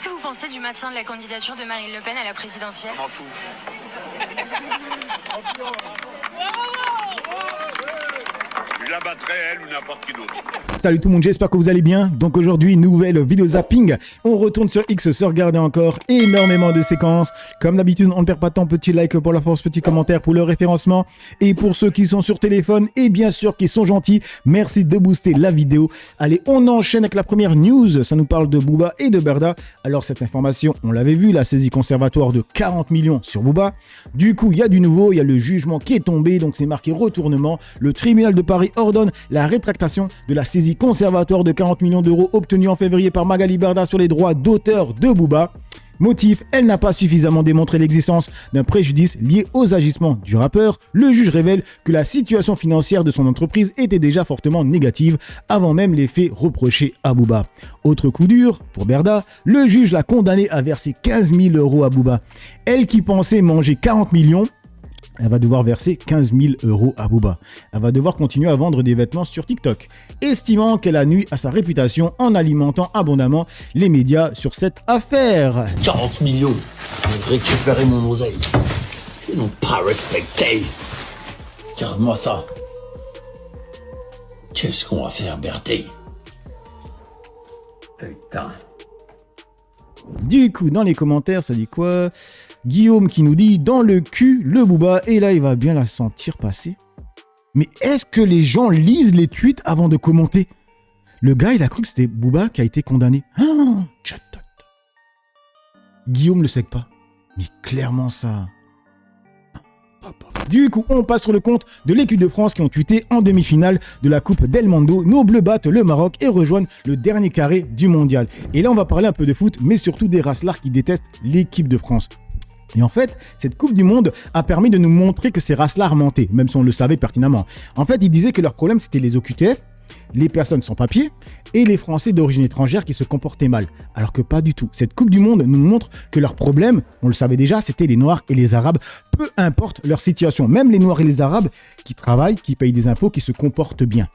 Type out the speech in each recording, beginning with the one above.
que vous pensez du maintien de la candidature de Marine Le Pen à la présidentielle? Je m'en fous. Je la battrai, elle ou n'importe qui d'autre. Salut tout le monde, j'espère que vous allez bien. Donc aujourd'hui, nouvelle vidéo zapping. On retourne sur X, se regarder encore énormément de séquences. Comme d'habitude, on ne perd pas de temps. Petit like pour la force, petit commentaire pour le référencement. Et pour ceux qui sont sur téléphone et bien sûr qui sont gentils, merci de booster la vidéo. Allez, on enchaîne avec la première news. Ça nous parle de Booba et de Berda. Alors cette information, on l'avait vu, la saisie conservatoire de 40 millions sur Booba. Du coup, il y a du nouveau, il y a le jugement qui est tombé. Donc c'est marqué retournement. Le tribunal de Paris ordonne la rétractation de la saisie conservatoire de 40 millions d'euros obtenue en février par Magali Berda sur les droits d'auteur de Booba. Motif, elle n'a pas suffisamment démontré l'existence d'un préjudice lié aux agissements du rappeur. Le juge révèle que la situation financière de son entreprise était déjà fortement négative avant même les faits reprochés à Booba. Autre coup dur pour Berda, le juge l'a condamnée à verser 15 000 euros à Booba. Elle qui pensait manger 40 millions, elle va devoir verser 15 000 euros à Booba. Elle va devoir continuer à vendre des vêtements sur TikTok, estimant qu'elle a nui à sa réputation en alimentant abondamment les médias sur cette affaire. 40 millions pour récupérer mon oseille. Ils n'ont pas respecté. Regarde-moi ça. Qu'est-ce qu'on va faire, Berthe? Putain. Du coup, dans les commentaires, ça dit quoi? Guillaume qui nous dit dans le cul le Booba, et là il va bien la sentir passer. Mais est-ce que les gens lisent les tweets avant de commenter? Le gars il a cru que c'était Booba qui a été condamné. Ah, Guillaume le sait pas. Mais clairement ça. Du coup, on passe sur le compte de l'équipe de France qui ont tweeté en demi-finale de la Coupe del Mundo. Nos Bleus battent le Maroc et rejoignent le dernier carré du mondial. Et là, on va parler un peu de foot, mais surtout des racelards qui détestent l'équipe de France. Et en fait, cette Coupe du Monde a permis de nous montrer que ces racelards mentaient, même si on le savait pertinemment. En fait, ils disaient que leur problème, c'était les OQTF, les personnes sans papier et les Français d'origine étrangère qui se comportaient mal. Alors que pas du tout. Cette Coupe du Monde nous montre que leur problème, on le savait déjà, c'était les Noirs et les Arabes, peu importe leur situation. Même les Noirs et les Arabes qui travaillent, qui payent des impôts, qui se comportent bien.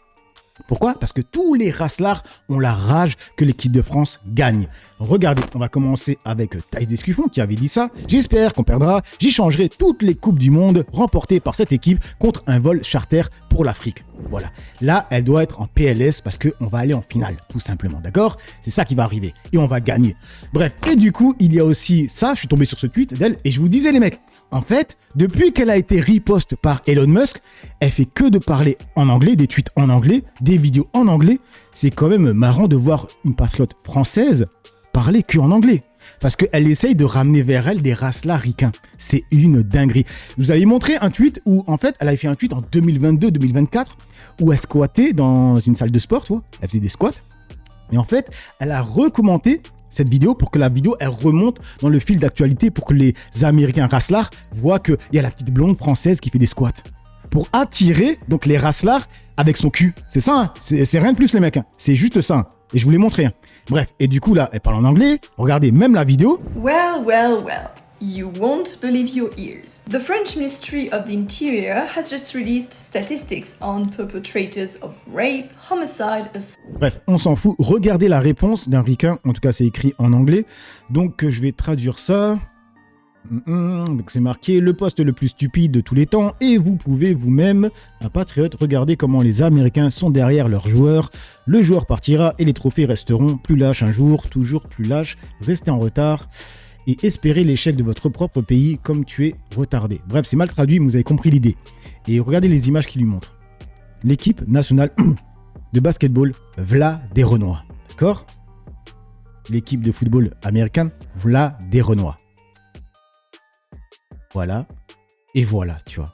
Pourquoi? Parce que tous les racelards ont la rage que l'équipe de France gagne. Regardez, on va commencer avec Thaïs Descuffon qui avait dit ça. J'espère qu'on perdra. J'y changerai toutes les coupes du monde remportées par cette équipe contre un vol charter pour l'Afrique. Voilà. Là, elle doit être en PLS parce qu'on va aller en finale, tout simplement. D'accord? C'est ça qui va arriver. Et on va gagner. Bref. Et du coup, il y a aussi ça. Je suis tombé sur ce tweet d'elle et je vous disais les mecs. En fait, depuis qu'elle a été repost par Elon Musk, elle fait que de parler en anglais, des tweets en anglais, des vidéos en anglais. C'est quand même marrant de voir une patriote française parler que en anglais. Parce qu'elle essaye de ramener vers elle des racelards ricains. C'est une dinguerie. Je vous avais montré un tweet où, en fait, elle avait fait un tweet en 2022-2024 où elle squattait dans une salle de sport, tu vois. Elle faisait des squats. Et en fait, elle a recommenté cette vidéo pour que la vidéo elle remonte dans le fil d'actualité pour que les Américains racelards voient qu'il y a la petite blonde française qui fait des squats. Pour attirer donc les racelards avec son cul. C'est ça, hein, c'est rien de plus les mecs. Hein. C'est juste ça. Hein. Et je vous l'ai montré. Hein. Bref, et du coup là, elle parle en anglais. Regardez même la vidéo. Well, well, well. You won't believe your ears. The French Ministry of the Interior has just released statistics on perpetrators of rape, homicide, assault. Bref, on s'en fout. Regardez la réponse d'un ricain. En tout cas, c'est écrit en anglais. Donc, je vais traduire ça. Donc, c'est marqué le poste le plus stupide de tous les temps. Et vous pouvez vous-même, un patriote, regarder comment les Américains sont derrière leurs joueurs. Le joueur partira et les trophées resteront plus lâches un jour, toujours plus lâches. Restez en retard. Et espérer l'échec de votre propre pays comme tu es retardé. Bref, c'est mal traduit, mais vous avez compris l'idée. Et regardez les images qu'il lui montre. L'équipe nationale de basketball, v'là des Renois. D'accord? L'équipe de football américaine, v'là des Renois. Voilà. Et voilà, tu vois.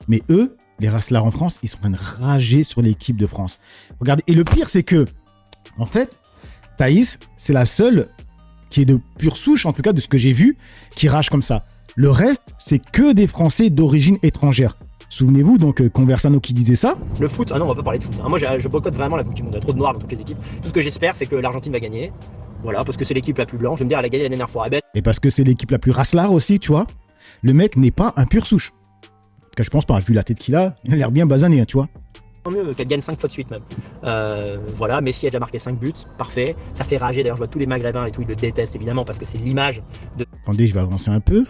Mais eux, les racelards en France, ils sont en train de rager sur l'équipe de France. Regardez. Et le pire, c'est que, en fait, Thaïs, c'est la seule qui est de pure souche, en tout cas de ce que j'ai vu, qui rage comme ça. Le reste, c'est que des Français d'origine étrangère. Souvenez-vous, donc, Conversano qui disait ça. Le foot, ah non, on va pas parler de foot. Hein. Moi, je boycotte vraiment la Coupe du Monde. Il y a trop de noirs dans toutes les équipes. Tout ce que j'espère, c'est que l'Argentine va gagner. Voilà, parce que c'est l'équipe la plus blanche. Je vais me dire, elle a gagné la dernière fois. Eh ben... Et parce que c'est l'équipe la plus racelard aussi, tu vois. Le mec n'est pas un pur souche. En tout cas, je pense pas. Vu la tête qu'il a, il a l'air bien basané, hein, tu vois. Tant mieux qu'elle gagne 5 fois de suite même. Voilà, Messi a déjà marqué 5 buts, parfait. Ça fait rager, d'ailleurs je vois tous les Maghrébins et tout, ils le détestent évidemment parce que c'est l'image de... Attendez, je vais avancer un peu.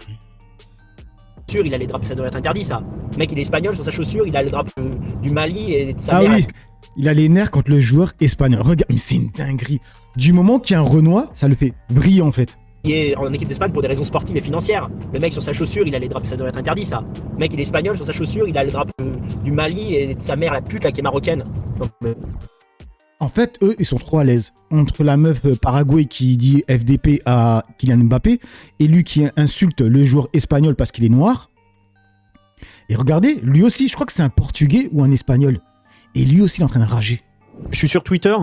Sûr, il a les drapeaux, ça devrait être interdit ça. Le mec il est espagnol, sur sa chaussure, il a le drapeau du Mali et de sa Ah mère. oui, il a les nerfs contre le joueur espagnol. Regarde, mais c'est une dinguerie. Du moment qu'il y a un Renoir, ça le fait briller en fait. Il est en équipe d'Espagne pour des raisons sportives et financières. Le mec sur sa chaussure, il a les drapeaux, ça devrait être interdit ça. Le mec il est espagnol, sur sa chaussure, il a le drapeau du Mali et de sa mère, la pute là qui est marocaine. Donc, En fait, eux, ils sont trop à l'aise. Entre la meuf Paraguay qui dit FDP à Kylian Mbappé et lui qui insulte le joueur espagnol parce qu'il est noir. Et regardez, lui aussi, je crois que c'est un Portugais ou un Espagnol. Et lui aussi, il est en train de rager. Je suis sur Twitter,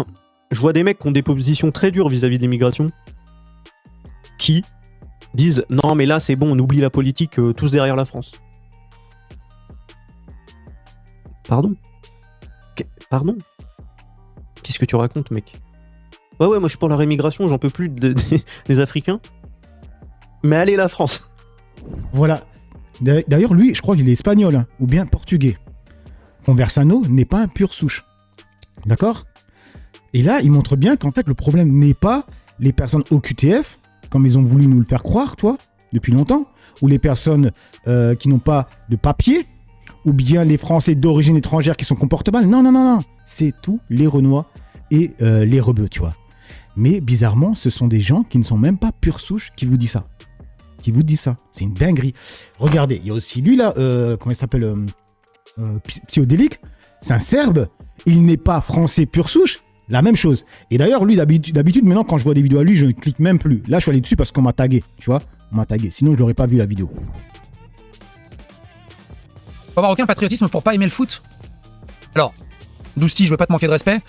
je vois des mecs qui ont des positions très dures vis-à-vis de l'immigration, qui disent « Non, mais là, c'est bon, on oublie la politique, tous derrière la France. » Pardon ? Pardon ? Qu'est-ce que tu racontes, mec ? Ouais, moi je suis pour la rémigration, j'en peux plus des Africains. Mais allez, la France. Voilà. D'ailleurs, lui, je crois qu'il est espagnol, hein, ou bien portugais. Conversano n'est pas un pur souche. D'accord ? Et là, il montre bien qu'en fait, le problème n'est pas les personnes au QTF, comme ils ont voulu nous le faire croire, toi, depuis longtemps, ou les personnes qui n'ont pas de papier, ou bien les Français d'origine étrangère qui sont comportent mal. Non. C'est tous les Renois et les rebeux, tu vois. Mais bizarrement, ce sont des gens qui ne sont même pas pure souche qui vous disent ça. C'est une dinguerie. Regardez, il y a aussi lui là, comment il s'appelle Psyodélique. C'est un Serbe. Il n'est pas français pure souche. La même chose. Et d'ailleurs, lui, d'habitude, maintenant, quand je vois des vidéos à lui, je ne clique même plus. Là, je suis allé dessus parce qu'on m'a tagué. Tu vois, on m'a tagué. Sinon, je n'aurais pas vu la vidéo. Faut avoir aucun patriotisme pour pas aimer le foot. Alors, Dousti, je veux pas te manquer de respect.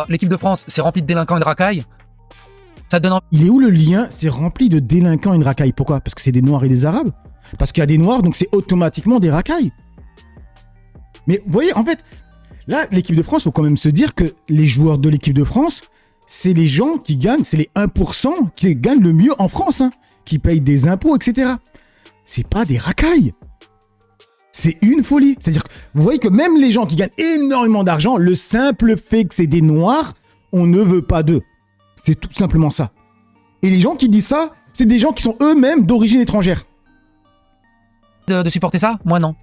L'équipe de France, c'est rempli de délinquants et de racailles. Ça te donne Il est où le lien ? C'est rempli de délinquants et de racailles. Pourquoi ? Parce que c'est des Noirs et des Arabes. Parce qu'il y a des Noirs, donc c'est automatiquement des racailles. Mais vous voyez, en fait, là, l'équipe de France, il faut quand même se dire que les joueurs de l'équipe de France, c'est les gens qui gagnent, c'est les 1% qui gagnent le mieux en France, hein, qui payent des impôts, etc. C'est pas des racailles. C'est une folie. C'est-à-dire que vous voyez que même les gens qui gagnent énormément d'argent, le simple fait que c'est des Noirs, on ne veut pas d'eux. C'est tout simplement ça. Et les gens qui disent ça, c'est des gens qui sont eux-mêmes d'origine étrangère. de supporter ça ? Moi non.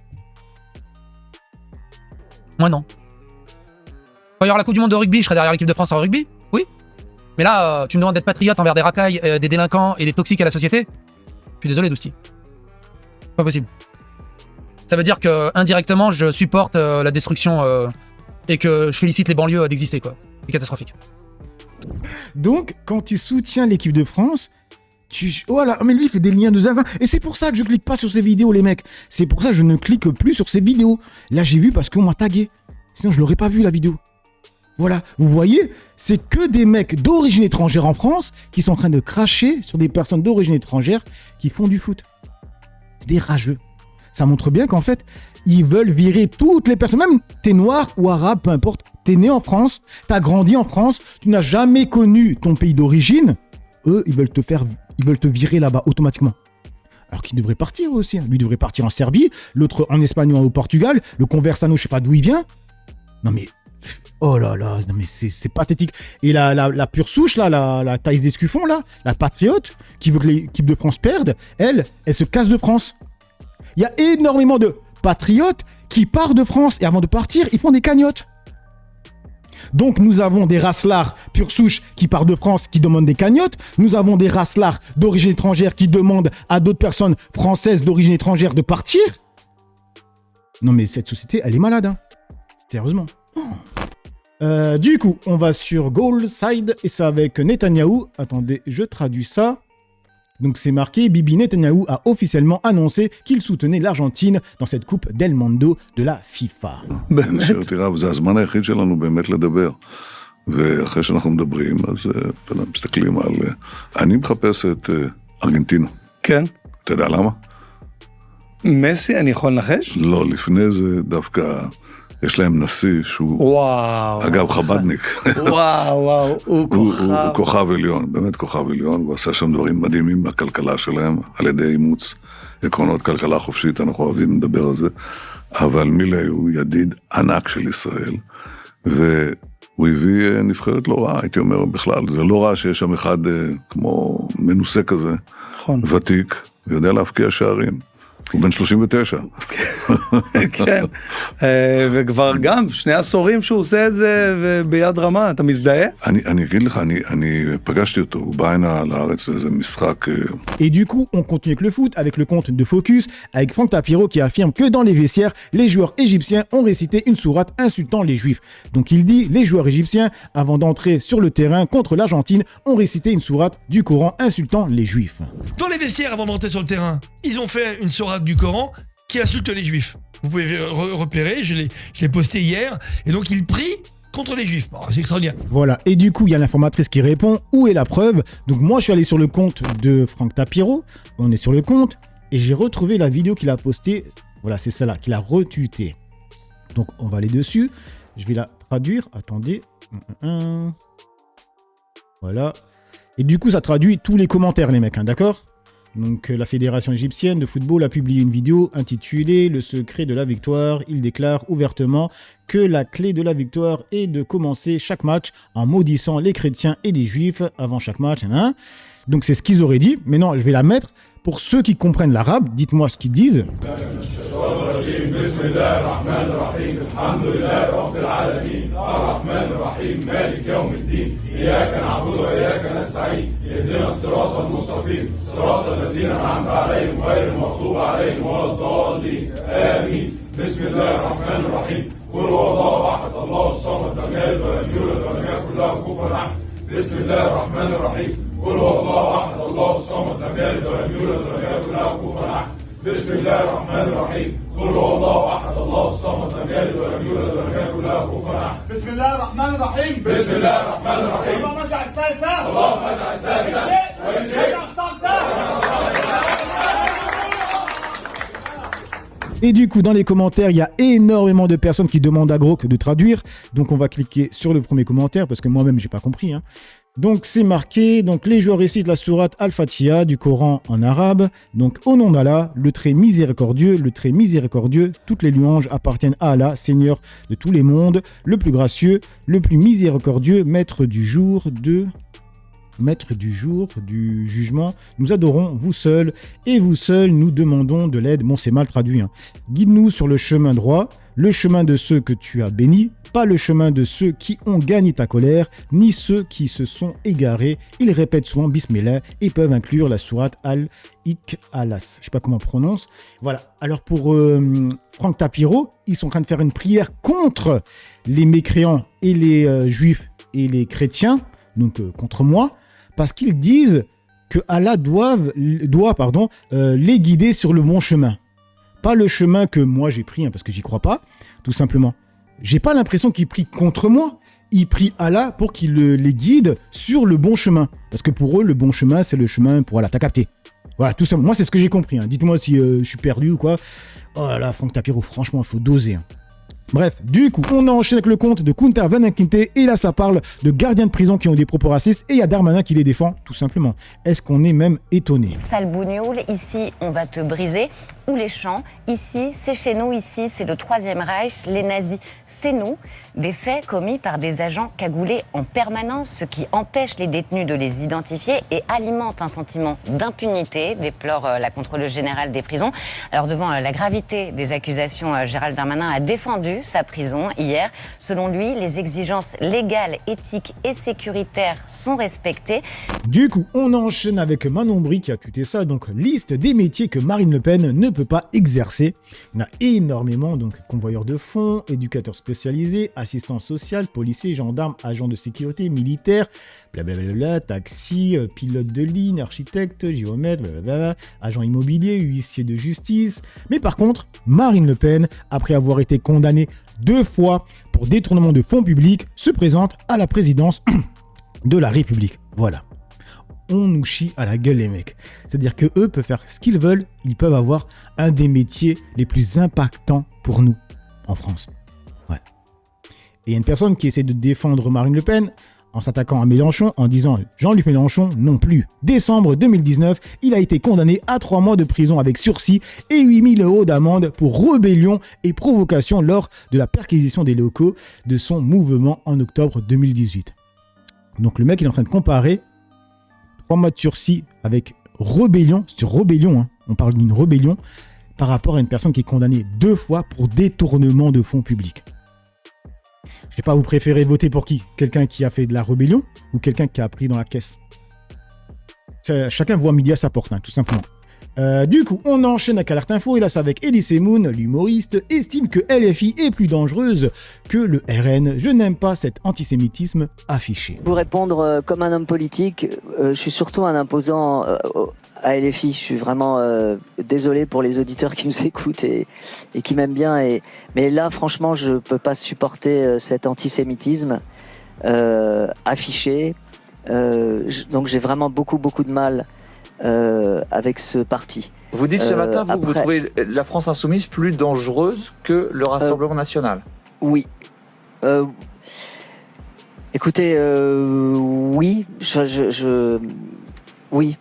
Quand il y aura la Coupe du Monde de rugby, je serai derrière l'équipe de France en rugby, oui. Mais là, tu me demandes d'être patriote envers des racailles, des délinquants et des toxiques à la société ? Je suis désolé, Dousti. Pas possible. Ça veut dire que indirectement, je supporte la destruction et que je félicite les banlieues d'exister, quoi. C'est catastrophique. Donc, quand tu soutiens l'équipe de France, voilà, mais lui, il fait des liens de zinzin. Et c'est pour ça que je clique pas sur ces vidéos, les mecs. C'est pour ça que je ne clique plus sur ces vidéos. Là, j'ai vu parce qu'on m'a tagué. Sinon, je l'aurais pas vu, la vidéo. Voilà, vous voyez, c'est que des mecs d'origine étrangère en France qui sont en train de cracher sur des personnes d'origine étrangère qui font du foot. C'est des rageux. Ça montre bien qu'en fait, ils veulent virer toutes les personnes, même t'es noir ou arabe, peu importe, t'es né en France, t'as grandi en France, tu n'as jamais connu ton pays d'origine, eux, ils veulent te virer là-bas automatiquement. Alors qu'ils devraient partir aussi. Lui devrait partir en Serbie, l'autre en Espagne ou au Portugal, le Conversano, je sais pas d'où il vient. Non mais, oh là là, non mais c'est pathétique. Et la pure souche, là, la Thaïs Escuffon, là, la patriote, qui veut que l'équipe de France perde, elle se casse de France. Il y a énormément de patriotes qui partent de France et avant de partir, ils font des cagnottes. Donc nous avons des racelards pure souche qui partent de France, qui demandent des cagnottes. Nous avons des racelards d'origine étrangère qui demandent à d'autres personnes françaises d'origine étrangère de partir. Non mais cette société, elle est malade, hein. Sérieusement. Du coup, on va sur Goal Side et c'est avec Netanyahou. Attendez, je traduis ça. Donc c'est marqué, Bibi Netanyahou a officiellement annoncé qu'il soutenait l'Argentine dans cette coupe del Mundo de la FIFA. באמת? תראה, זה הזמן היחיד שלנו באמת לדבר. ואחרי שאנחנו מדברים, אז מסתכלים על... אני מחפש את ארגנטינה. כן. אתה יודע למה? מסי, אני יכול לנחש? לא, לפני זה דווקא יש להם נשיא שהוא, וואו. אגב, חבדניק. וואו, הוא כוכב. הוא כוכב עליון, באמת כוכב עליון, הוא עשה שם דברים מדהימים בכלכלה שלהם, על ידי אימוץ עקרונות כלכלה חופשית, אנחנו אוהבים לדבר על זה, אבל מילי הוא ידיד ענק של ישראל, והוא הביא נבחרת לא רעה, הייתי אומר בכלל, זה לא רע שיש שם אחד כמו מנוסה כזה, נכון. ותיק, ויודע להפקיע שערים. הוא בן 39. כן, וכבר גם 2 עשורים שהוא עושה את זה וביד רמה, אתה מזדהה? אני אגיד לך, אני פגשתי אותו, הוא בא הנה לארץ לאיזה משחק. Et du coup, on continue avec le foot, avec le compte de Focus, avec Franck Tapiro qui affirme que dans les vestiaires, les joueurs égyptiens ont récité une sourate insultant les juifs. Donc il dit, les joueurs égyptiens, avant d'entrer sur le terrain contre l'Argentine, ont récité une sourate du Coran insultant les juifs. Dans les vestiaires, avant de monter sur le terrain, ils ont fait une sourate du Coran qui insulte les juifs. Vous pouvez repérer, je l'ai posté hier, et donc ils prient contre les juifs. Bon, c'est extraordinaire. Voilà, et du coup, il y a l'informatrice qui répond, où est la preuve? Donc moi, je suis allé sur le compte de Franck Tapiro, on est sur le compte, et j'ai retrouvé la vidéo qu'il a postée, voilà, c'est celle-là, qu'il a retweetée. Donc on va aller dessus, je vais la traduire, attendez. Voilà. Et du coup, ça traduit tous les commentaires, les mecs, hein, d'accord? Donc la Fédération égyptienne de football a publié une vidéo intitulée « Le secret de la victoire ». Il déclare ouvertement que la clé de la victoire est de commencer chaque match en maudissant les chrétiens et les juifs avant chaque match. Hein. Donc c'est ce qu'ils auraient dit. Mais non, je vais la mettre pour ceux qui comprennent l'arabe. Dites-moi ce qu'ils disent. بسم الله الرحمن الرحيم قل هو الله احد الله الصمد لم يلد ولم يولد ولم يكن له كفوا احد بسم الله الرحمن الرحيم قل هو الله احد الله الصمد لم يلد ولم يولد ولم يكن له كفوا احد بسم الله الرحمن الرحيم بسم الله الرحمن الرحيم اللهم اجعل السادسه اللهم اجعل السادسه وان شئت Et du coup, dans les commentaires, il y a énormément de personnes qui demandent à Grok de traduire. Donc, on va cliquer sur le premier commentaire parce que moi-même, j'ai pas compris. Hein. Donc, c'est marqué. Donc, les joueurs récitent la sourate Al-Fatiha du Coran en arabe. Donc, au nom d'Allah, le très miséricordieux, toutes les louanges appartiennent à Allah, Seigneur de tous les mondes, le plus gracieux, le plus miséricordieux, maître du jour, du jugement, nous adorons vous seul, et vous seul nous demandons de l'aide. Bon, c'est mal traduit. Hein. Guide-nous sur le chemin droit, le chemin de ceux que tu as bénis, pas le chemin de ceux qui ont gagné ta colère, ni ceux qui se sont égarés. Ils répètent souvent Bismillah et peuvent inclure la sourate Al-Ikhlas. Je sais pas comment on prononce. Voilà. Alors pour Franck Tapiro, ils sont en train de faire une prière contre les mécréants et les juifs et les chrétiens, donc contre moi, parce qu'ils disent que Allah doit les guider sur le bon chemin. Pas le chemin que moi j'ai pris, hein, parce que j'y crois pas, tout simplement. J'ai pas l'impression qu'ils prient contre moi. Ils prient Allah pour qu'il les guide sur le bon chemin. Parce que pour eux, le bon chemin, c'est le chemin pour Allah. T'as capté? Voilà, tout simplement. Moi, c'est ce que j'ai compris. Hein. Dites-moi si je suis perdu ou quoi. Oh là là, Franck Tapiro, franchement, il faut doser. Hein. Bref, du coup, on enchaîne avec le compte de Kunta Vanenkinte et là, ça parle de gardiens de prison qui ont des propos racistes et il y a Darmanin qui les défend, tout simplement. Est-ce qu'on est même étonné? Sale bougnoule, ici, on va te briser. Ou les champs, ici, c'est chez nous, ici, c'est le Troisième Reich, les nazis, c'est nous. Des faits commis par des agents cagoulés en permanence, ce qui empêche les détenus de les identifier et alimente un sentiment d'impunité, déplore la contrôleuse générale des prisons. Alors, devant la gravité des accusations, Gérald Darmanin a défendu sa prison hier. Selon lui, les exigences légales, éthiques et sécuritaires sont respectées. Du coup, on enchaîne avec Manon Bry qui a tweeté ça, donc liste des métiers que Marine Le Pen ne peut pas exercer. Il y en a énormément, donc convoyeur de fonds, éducateur spécialisé, assistant social, policier, gendarme, agent de sécurité, militaire, blablabla, taxi, pilote de ligne, architecte, géomètre, blablabla, agent immobilier, huissier de justice. Mais par contre, Marine Le Pen, après avoir été condamnée 2 fois pour détournement de fonds publics, se présente à la présidence de la République. Voilà. On nous chie à la gueule, les mecs. C'est-à-dire que eux peuvent faire ce qu'ils veulent, ils peuvent avoir un des métiers les plus impactants pour nous en France. Ouais. Et il y a une personne qui essaie de défendre Marine Le Pen en s'attaquant à Mélenchon, en disant Jean-Luc Mélenchon non plus. Décembre 2019, il a été condamné à 3 mois de prison avec sursis et 8 000 € d'amende pour rébellion et provocation lors de la perquisition des locaux de son mouvement en octobre 2018. Donc le mec, il est en train de comparer 3 mois de sursis avec rébellion, sur rébellion, hein, on parle d'une rébellion, par rapport à une personne qui est condamnée 2 fois pour détournement de fonds publics. Je sais pas, vous préférez voter pour qui? Quelqu'un qui a fait de la rébellion ou quelqu'un qui a pris dans la caisse? Chacun voit midi à sa porte, hein, tout simplement. Du coup, on enchaîne avec Alerte Info, et là c'est avec Elie Semoun, l'humoriste, estime que LFI est plus dangereuse que le RN. Je n'aime pas cet antisémitisme affiché. Pour répondre comme un homme politique, je suis surtout un imposant à LFI. Je suis vraiment désolé pour les auditeurs qui nous écoutent et qui m'aiment bien. Mais là, franchement, je peux pas supporter cet antisémitisme affiché. Donc j'ai vraiment beaucoup de mal avec ce parti. Vous dites ce matin, vous trouvez la France Insoumise plus dangereuse que le Rassemblement National? Oui. Écoutez, oui. Oui.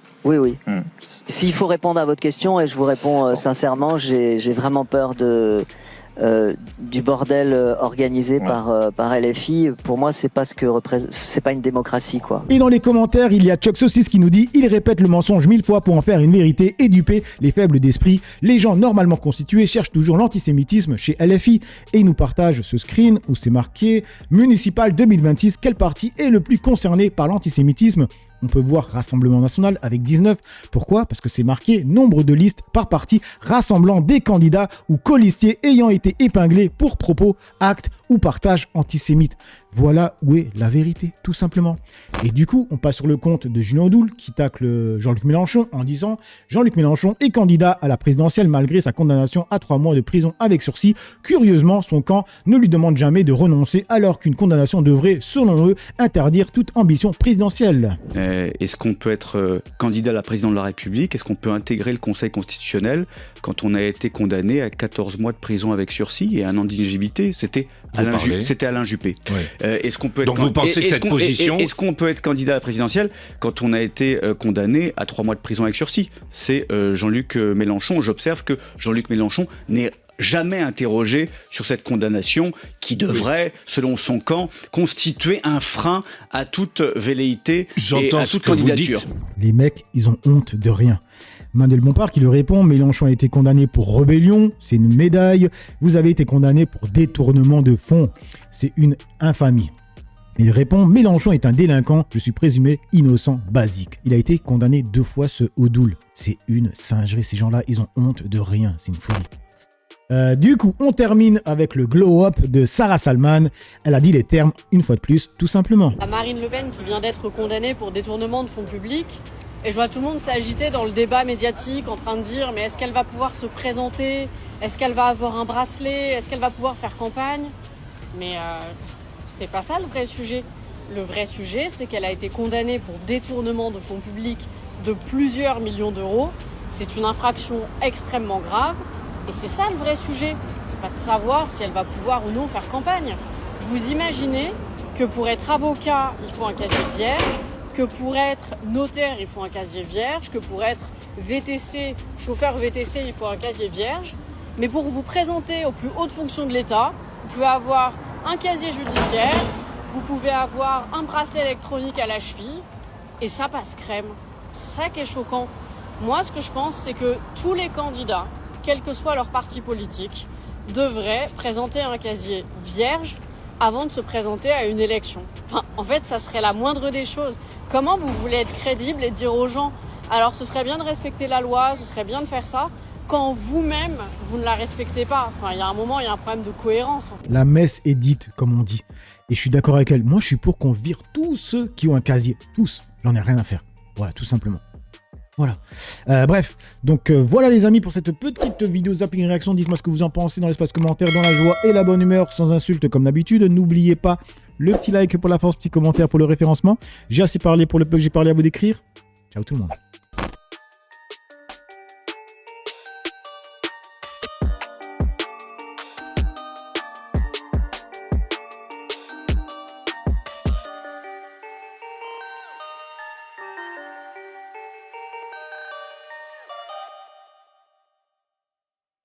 S'il faut répondre à votre question, et je vous réponds sincèrement, j'ai vraiment peur du bordel organisé par LFI. Pour moi, c'est pas une démocratie, quoi. Et dans les commentaires, il y a Chuck Saucisse qui nous dit: il répète le mensonge 1000 fois pour en faire une vérité et duper les faibles d'esprit. Les gens normalement constitués cherchent toujours l'antisémitisme chez LFI. Et il nous partage ce screen où c'est marqué municipal 2026. Quel parti est le plus concerné par l'antisémitisme? On peut voir Rassemblement National avec 19. Pourquoi? Parce que c'est marqué nombre de listes par parti rassemblant des candidats ou colistiers ayant été épinglés pour propos, actes ou partage antisémite. Voilà où est la vérité, tout simplement. Et du coup, on passe sur le compte de Julien Audoul qui tacle Jean-Luc Mélenchon en disant: Jean-Luc Mélenchon est candidat à la présidentielle malgré sa condamnation à 3 mois de prison avec sursis. Curieusement, son camp ne lui demande jamais de renoncer alors qu'une condamnation devrait, selon eux, interdire toute ambition présidentielle. Est-ce qu'on peut être candidat à la présidence de la République? Est-ce qu'on peut intégrer le Conseil constitutionnel quand on a été condamné à 14 mois de prison avec sursis et 1 an d'inéligibilité? C'était Alain Juppé. Ouais. Est-ce qu'on peut être Donc vous pensez que cette position... Est-ce qu'on peut être candidat à la présidentielle quand on a été condamné à 3 mois de prison avec sursis? C'est Jean-Luc Mélenchon. J'observe que Jean-Luc Mélenchon n'est jamais interrogé sur cette condamnation qui devrait, selon son camp, constituer un frein à toute velléité et à toute candidature. Les mecs, ils ont honte de rien. Manuel Bompard qui lui répond: Mélenchon a été condamné pour rébellion, c'est une médaille. Vous avez été condamné pour détournement de fonds, c'est une infamie. Il répond: Mélenchon est un délinquant, je suis présumé innocent basique. Il a été condamné 2 fois, ce Audoul. C'est une singerie, ces gens-là, ils ont honte de rien, c'est une folie. Du coup, on termine avec le glow-up de Sarah Salman. Elle a dit les termes, une fois de plus, tout simplement. À Marine Le Pen qui vient d'être condamnée pour détournement de fonds publics. Et je vois tout le monde s'agiter dans le débat médiatique en train de dire: mais est-ce qu'elle va pouvoir se présenter? Est-ce qu'elle va avoir un bracelet? Est-ce qu'elle va pouvoir faire campagne? Mais c'est pas ça le vrai sujet. Le vrai sujet, c'est qu'elle a été condamnée pour détournement de fonds publics de plusieurs millions d'euros. C'est une infraction extrêmement grave. Et c'est ça le vrai sujet. C'est pas de savoir si elle va pouvoir ou non faire campagne. Vous imaginez que pour être avocat, il faut un casier vierge, que pour être notaire, il faut un casier vierge, que pour être VTC, chauffeur VTC, il faut un casier vierge. Mais pour vous présenter aux plus hautes fonctions de l'État, vous pouvez avoir un casier judiciaire, vous pouvez avoir un bracelet électronique à la cheville, et ça passe crème. C'est ça qui est choquant. Moi, ce que je pense, c'est que tous les candidats, quel que soit leur parti politique, devraient présenter un casier vierge avant de se présenter à une élection. Enfin, en fait, ça serait la moindre des choses. Comment vous voulez être crédible et dire aux gens: alors ce serait bien de respecter la loi, ce serait bien de faire ça, quand vous-même, vous ne la respectez pas. Enfin, il y a un moment, il y a un problème de cohérence. En fait. La messe est dite, comme on dit. Et je suis d'accord avec elle. Moi, je suis pour qu'on vire tous ceux qui ont un casier. Tous. J'en ai rien à faire. Voilà, tout simplement. Voilà. Bref, donc voilà les amis pour cette petite vidéo zapping réaction. Dites-moi ce que vous en pensez dans l'espace commentaire, dans la joie et la bonne humeur, sans insultes comme d'habitude. N'oubliez pas le petit like pour la force, petit commentaire pour le référencement. J'ai assez parlé pour le peu que j'ai parlé, à vous d'écrire. Ciao tout le monde.